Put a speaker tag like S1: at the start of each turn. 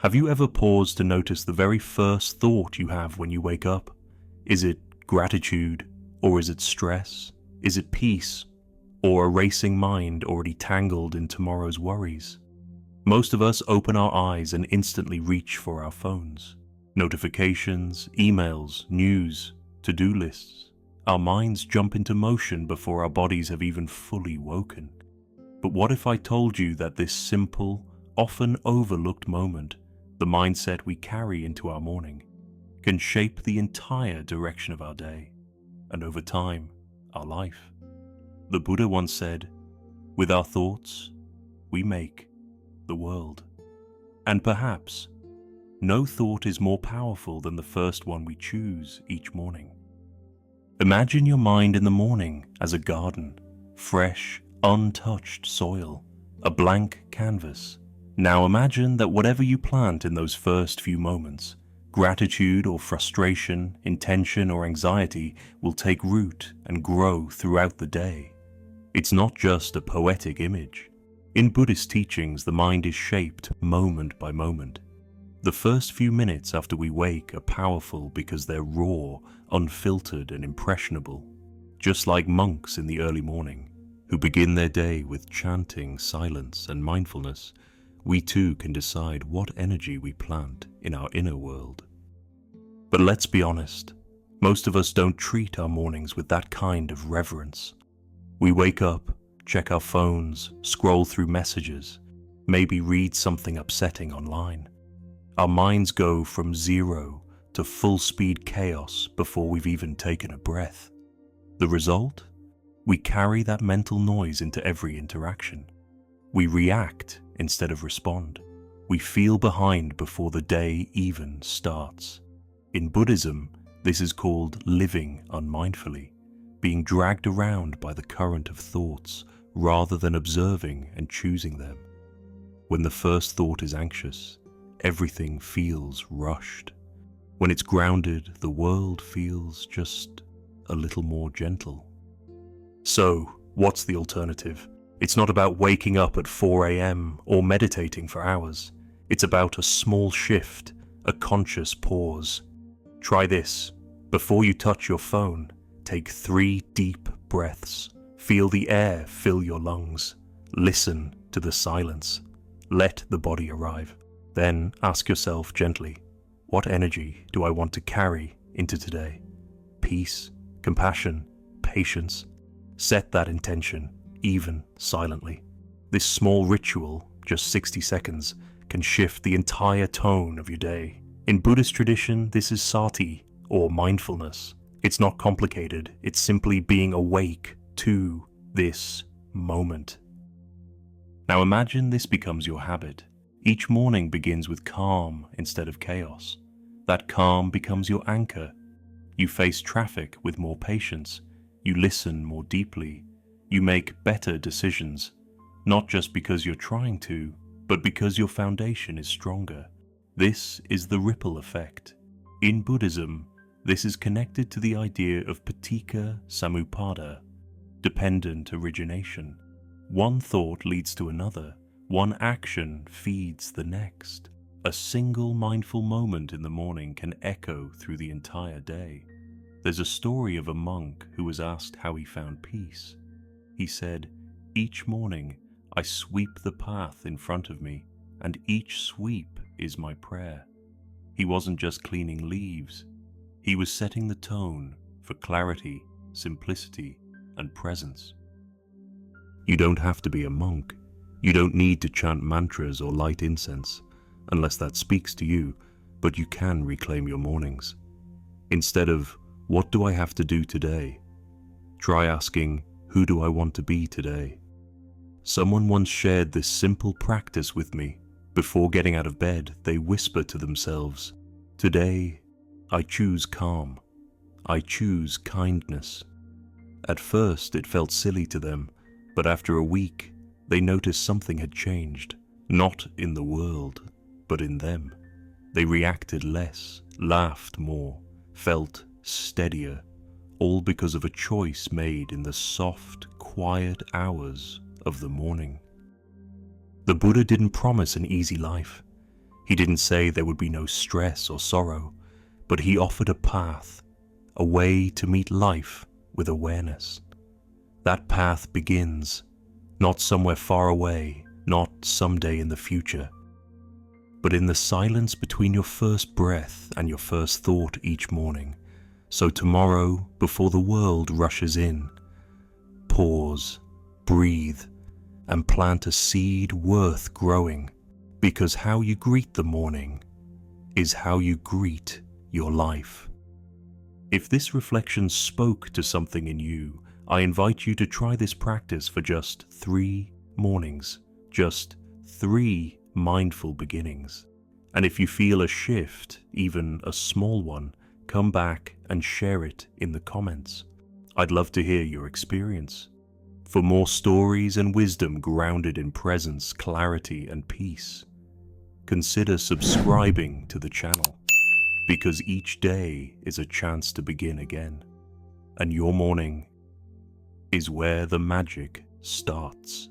S1: Have you ever paused to notice the very first thought you have when you wake up? Is it gratitude, or is it stress? Is it peace, or a racing mind already tangled in tomorrow's worries? Most of us open our eyes and instantly reach for our phones. Notifications, emails, news, to-do lists. Our minds jump into motion before our bodies have even fully woken. But what if I told you that this simple, often overlooked moment, the mindset we carry into our morning, can shape the entire direction of our day, and over time, our life? The Buddha once said, "With our thoughts, we make the world." And perhaps, no thought is more powerful than the first one we choose each morning. Imagine your mind in the morning as a garden, fresh, untouched soil, a blank canvas. Now imagine that whatever you plant in those first few moments, gratitude or frustration, intention or anxiety, will take root and grow throughout the day. It's not just a poetic image. In Buddhist teachings, the mind is shaped moment by moment. The first few minutes after we wake are powerful because they're raw, unfiltered and impressionable, just like monks in the early morning, who begin their day with chanting, silence and mindfulness. We too can decide what energy we plant in our inner world. But let's be honest, most of us don't treat our mornings with that kind of reverence. We wake up, check our phones, scroll through messages, maybe read something upsetting online. Our minds go from zero to full-speed chaos before we've even taken a breath. The result? We carry that mental noise into every interaction. We react instead of respond. We feel behind before the day even starts. In Buddhism, this is called living unmindfully, being dragged around by the current of thoughts rather than observing and choosing them. When the first thought is anxious, everything feels rushed. When it's grounded, the world feels just a little more gentle. So, what's the alternative? It's not about waking up at 4 a.m. or meditating for hours. It's about a small shift, a conscious pause. Try this. Before you touch your phone, take 3 deep breaths. Feel the air fill your lungs. Listen to the silence. Let the body arrive. Then ask yourself gently, what energy do I want to carry into today? Peace, compassion, patience. Set that intention, even silently. This small ritual, just 60 seconds, can shift the entire tone of your day. In Buddhist tradition, this is sati, or mindfulness. It's not complicated, it's simply being awake to this moment. Now imagine this becomes your habit. Each morning begins with calm instead of chaos. That calm becomes your anchor. You face traffic with more patience. You listen more deeply. You make better decisions, not just because you're trying to, but because your foundation is stronger. This is the ripple effect. In Buddhism, this is connected to the idea of paticca samuppada, dependent origination. One thought leads to another. One action feeds the next. A single mindful moment in the morning can echo through the entire day. There's a story of a monk who was asked how he found peace. He said, "Each morning I sweep the path in front of me, and each sweep is my prayer." He wasn't just cleaning leaves. He was setting the tone for clarity, simplicity, and presence. You don't have to be a monk. You don't need to chant mantras or light incense, unless that speaks to you, but you can reclaim your mornings. Instead of, "What do I have to do today?" try asking, "Who do I want to be today?" Someone once shared this simple practice with me. Before getting out of bed, they whisper to themselves, "Today, I choose calm. I choose kindness." At first, it felt silly to them, but after a week, they noticed something had changed, not in the world, but in them. They reacted less, laughed more, felt steadier, all because of a choice made in the soft, quiet hours of the morning. The Buddha didn't promise an easy life. He didn't say there would be no stress or sorrow, but he offered a path, a way to meet life with awareness. That path begins not somewhere far away, not someday in the future, but in the silence between your first breath and your first thought each morning. So tomorrow, before the world rushes in, pause, breathe, and plant a seed worth growing, because how you greet the morning is how you greet your life. If this reflection spoke to something in you, I invite you to try this practice for just 3 mornings, just 3 mindful beginnings. And if you feel a shift, even a small one, come back and share it in the comments. I'd love to hear your experience. For more stories and wisdom grounded in presence, clarity, and peace, consider subscribing to the channel, because each day is a chance to begin again, and your morning is where the magic starts.